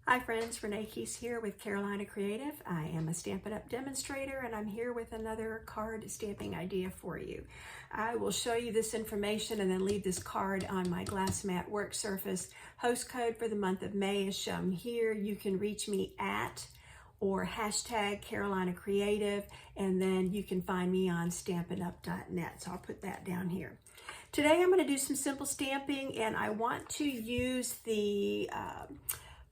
Hi friends, Renee Keese here with Carolina Creative. I am a Stampin' Up! Demonstrator and I'm here with another card stamping idea for you. I will show you this information and then leave this card on my glass mat work surface. Host code for the month of May is shown here. You can reach me at or hashtag Carolina Creative, and then you can find me on stampinup.net. So I'll put that down here. Today I'm going to do some simple stamping, and I want to use the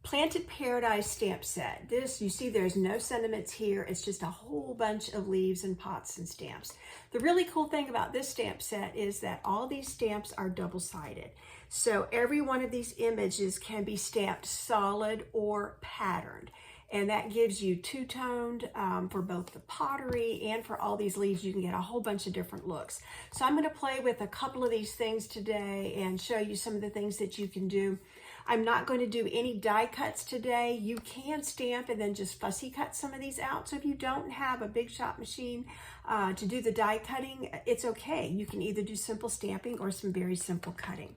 Planted Paradise stamp set. This, you see there's no sentiments here. It's just a whole bunch of leaves and pots and stamps. The really cool thing about this stamp set is that all these stamps are double-sided. So every one of these images can be stamped solid or patterned. And that gives you two-toned for both the pottery and for all these leaves. You can get a whole bunch of different looks. So I'm going to play with a couple of these things today and show you some of the things that you can do. I'm not going to do any die cuts today. You can stamp and then just fussy cut some of these out. So if you don't have a big shop machine to do the die cutting, it's okay. You can either do simple stamping or some very simple cutting.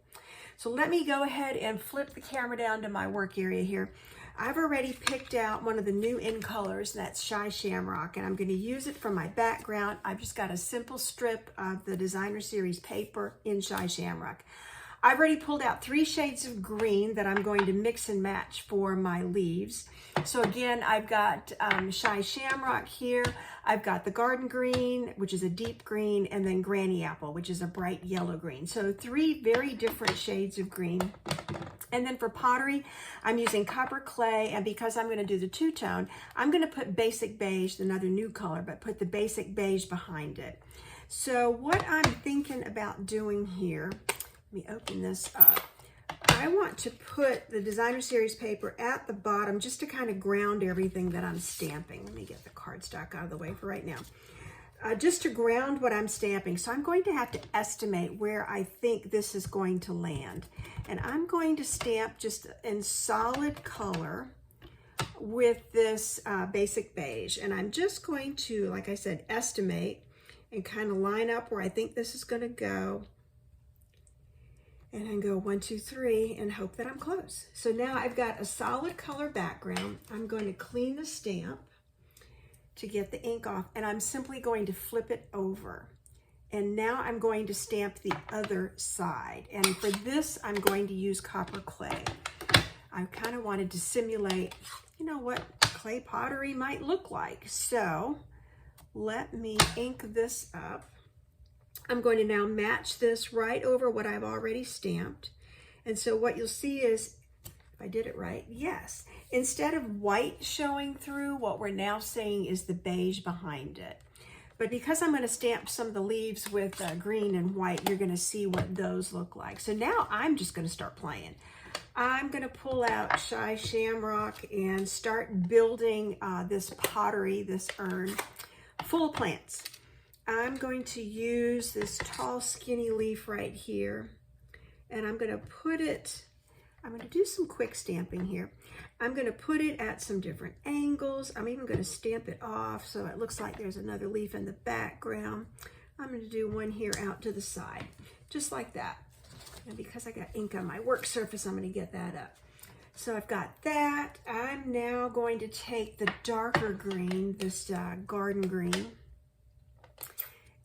So let me go ahead and flip the camera down to my work area here. I've already picked out one of the new in colors, and that's Shy Shamrock, and I'm going to use it for my background. I've just got a simple strip of the Designer Series paper in Shy Shamrock. I've already pulled out 3 shades of green that I'm going to mix and match for my leaves. So again, I've got Shy Shamrock here. I've got the Garden Green, which is a deep green, and then Granny Apple, which is a bright yellow green. So 3 very different shades of green. And then for pottery, I'm using copper clay, and because I'm going to do the two-tone, I'm going to put basic beige, another new color, but put the basic beige behind it. So what I'm thinking about doing here, let me open this up. I want to put the Designer Series paper at the bottom just to kind of ground everything that I'm stamping. Let me get the cardstock out of the way for right now. Just to ground what I'm stamping. So I'm going to have to estimate where I think this is going to land. And I'm going to stamp just in solid color with this basic beige. And I'm just going to, like I said, estimate and kind of line up where I think this is going to go. And then go 1, 2, 3 and hope that I'm close. So now I've got a solid color background. I'm going to clean the stamp to get the ink off, and I'm simply going to flip it over. And now I'm going to stamp the other side. And for this, I'm going to use copper clay. I kind of wanted to simulate, you know, what clay pottery might look like. So let me ink this up. I'm going to now match this right over what I've already stamped. And so what you'll see is, if I did it right, yes. Instead of white showing through, what we're now seeing is the beige behind it. But because I'm going to stamp some of the leaves with green and white, you're going to see what those look like. So now I'm just going to start playing. I'm going to pull out Shy Shamrock and start building this pottery, this urn, full of plants. I'm going to use this tall, skinny leaf right here, and I'm going to put it, I'm going to do some quick stamping here. I'm going to put it at some different angles. I'm even going to stamp it off so it looks like there's another leaf in the background. I'm going to do one here out to the side, just like that. And because I got ink on my work surface, I'm going to get that up. So I've got that. I'm now going to take the darker green, this garden green,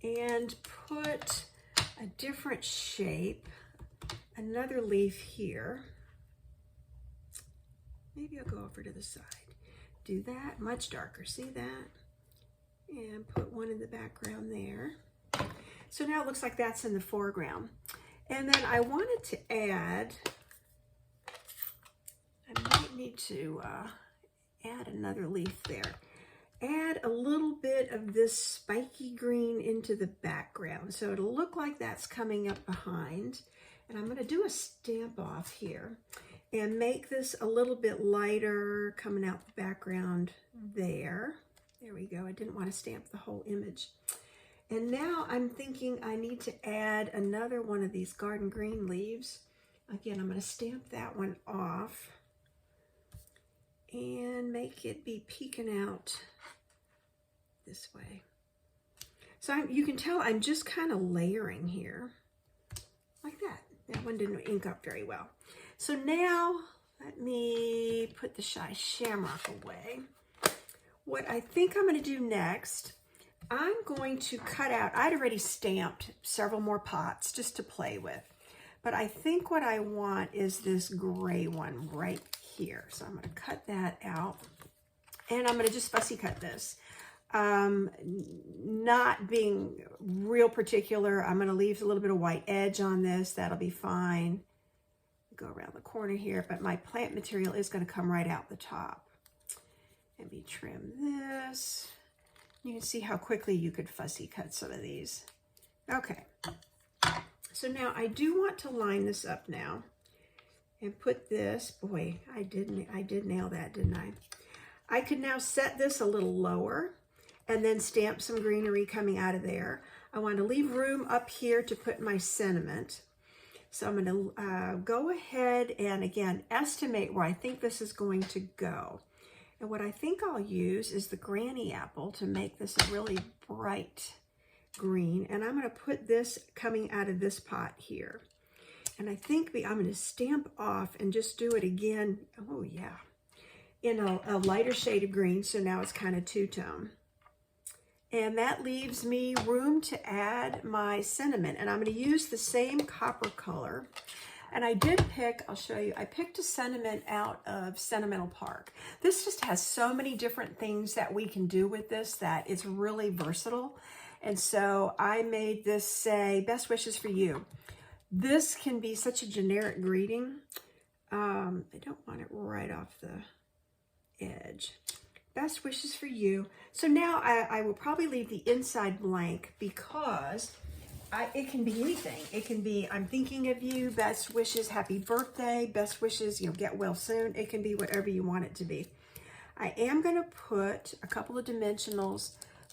and put a different shape, another leaf here. Maybe I'll go over to the side. Do that, much darker, see that? And put one in the background there. So now it looks like that's in the foreground. And then I wanted to add, I might need to add another leaf there. Add a little bit of this spiky green into the background. So it'll look like that's coming up behind. And I'm going to do a stamp off here and make this a little bit lighter coming out the background there. There we go. I didn't want to stamp the whole image. And now I'm thinking I need to add another one of these garden green leaves. Again, I'm going to stamp that one off and make it be peeking out this way. So you can tell I'm just kind of layering here, like that. That one didn't ink up very well. So now let me put the Shy Shamrock away. What I think I'm going to do next, I'm going to cut out, I'd already stamped several more pots just to play with. But I think what I want is this gray one right here. So I'm going to cut that out. And I'm going to just fussy cut this. Not being real particular, I'm going to leave a little bit of white edge on this. That'll be fine. Go around the corner here, but my plant material is going to come right out the top. Let me trim this. You can see how quickly you could fussy cut some of these. Okay. So now I do want to line this up now and put this, boy, I did nail that, didn't I? I could now set this a little lower and then stamp some greenery coming out of there. I want to leave room up here to put my sentiment. So I'm going to go ahead and again, estimate where I think this is going to go. And what I think I'll use is the granny apple to make this a really bright green. And I'm going to put this coming out of this pot here. And I think I'm going to stamp off and just do it again. Oh yeah. In a lighter shade of green. So now it's kind of two-tone. And that leaves me room to add my sentiment. And I'm going to use the same copper color. And I did pick, I'll show you, I picked a sentiment out of Sentimental Park. This just has so many different things that we can do with this that it's really versatile. And so I made this say, best wishes for you. This can be such a generic greeting. I don't want it right off the edge. Best wishes for you. So now I will probably leave the inside blank because it can be anything. It can be, I'm thinking of you, best wishes, happy birthday, best wishes, get well soon. It can be whatever you want it to be. I am going to put a couple of dimensionals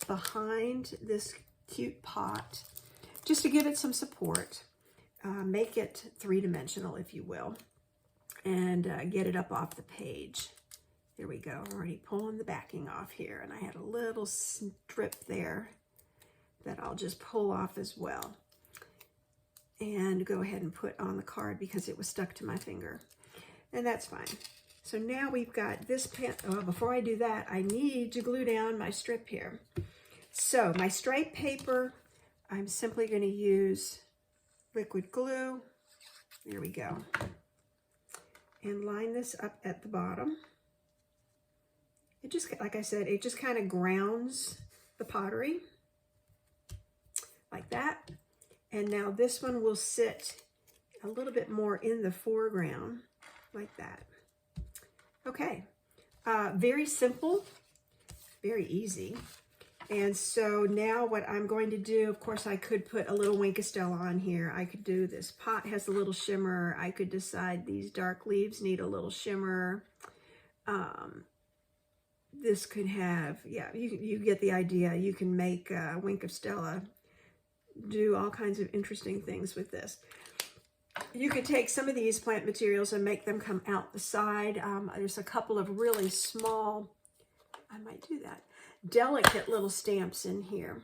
behind this cute pot just to give it some support. Make it three-dimensional, if you will, and get it up off the page. There we go. I'm already pulling the backing off here, and I had a little strip there that I'll just pull off as well and go ahead and put on the card because it was stuck to my finger, and that's fine. So now we've got this pen. Oh, before I do that, I need to glue down my strip here. So my stripe paper, I'm simply going to use liquid glue. There we go. And line this up at the bottom. It just, like I said, it just kind of grounds the pottery like that. And now this one will sit a little bit more in the foreground like that. Okay, very simple, very easy. And so now what I'm going to do, of course, I could put a little Wink of Stella on here. I could do this pot has a little shimmer. I could decide these dark leaves need a little shimmer. This could have, yeah, you get the idea. You can make Wink of Stella do all kinds of interesting things with this. You could take some of these plant materials and make them come out the side. There's a couple of really small, I might do that, delicate little stamps in here.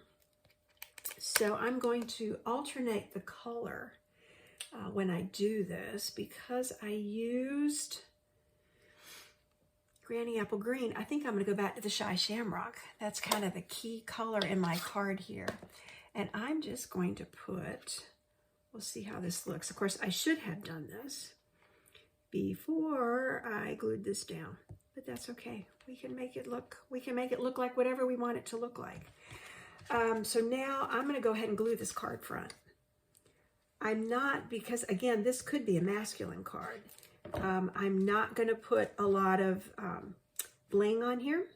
So I'm going to alternate the color when I do this because I used Granny Apple Green. I think I'm going to go back to the Shy Shamrock. That's kind of the key color in my card here. And I'm just going to put, we'll see how this looks. Of course, I should have done this before I glued this down, but that's okay. We can make it look like whatever we want it to look like. So now I'm going to go ahead and glue this card front. I'm not, because again, this could be a masculine card. I'm not going to put a lot of bling on here.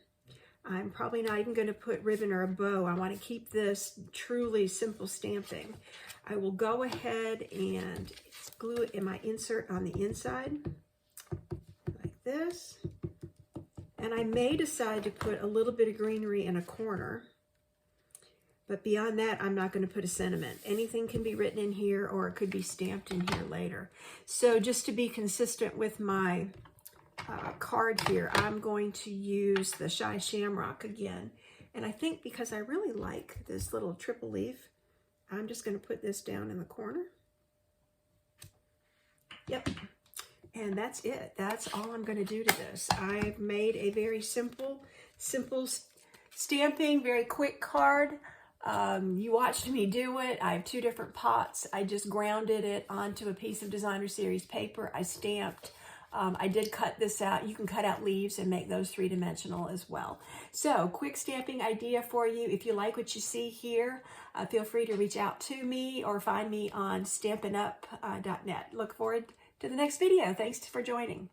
I'm probably not even going to put ribbon or a bow. I want to keep this truly simple stamping. I will go ahead and glue it in my insert on the inside like this. And I may decide to put a little bit of greenery in a corner. But beyond that, I'm not going to put a sentiment. Anything can be written in here or it could be stamped in here later. So just to be consistent with my card here, I'm going to use the Shy Shamrock again. And I think because I really like this little triple leaf, I'm just going to put this down in the corner. Yep. And that's it. That's all I'm going to do to this. I've made a very simple stamping, very quick card. You watched me do it. I have 2 different pots. I just grounded it onto a piece of Designer Series paper. I stamped. I did cut this out. You can cut out leaves and make those 3-dimensional as well. So, quick stamping idea for you. If you like what you see here, feel free to reach out to me or find me on stampinup.net. Look forward to the next video. Thanks for joining.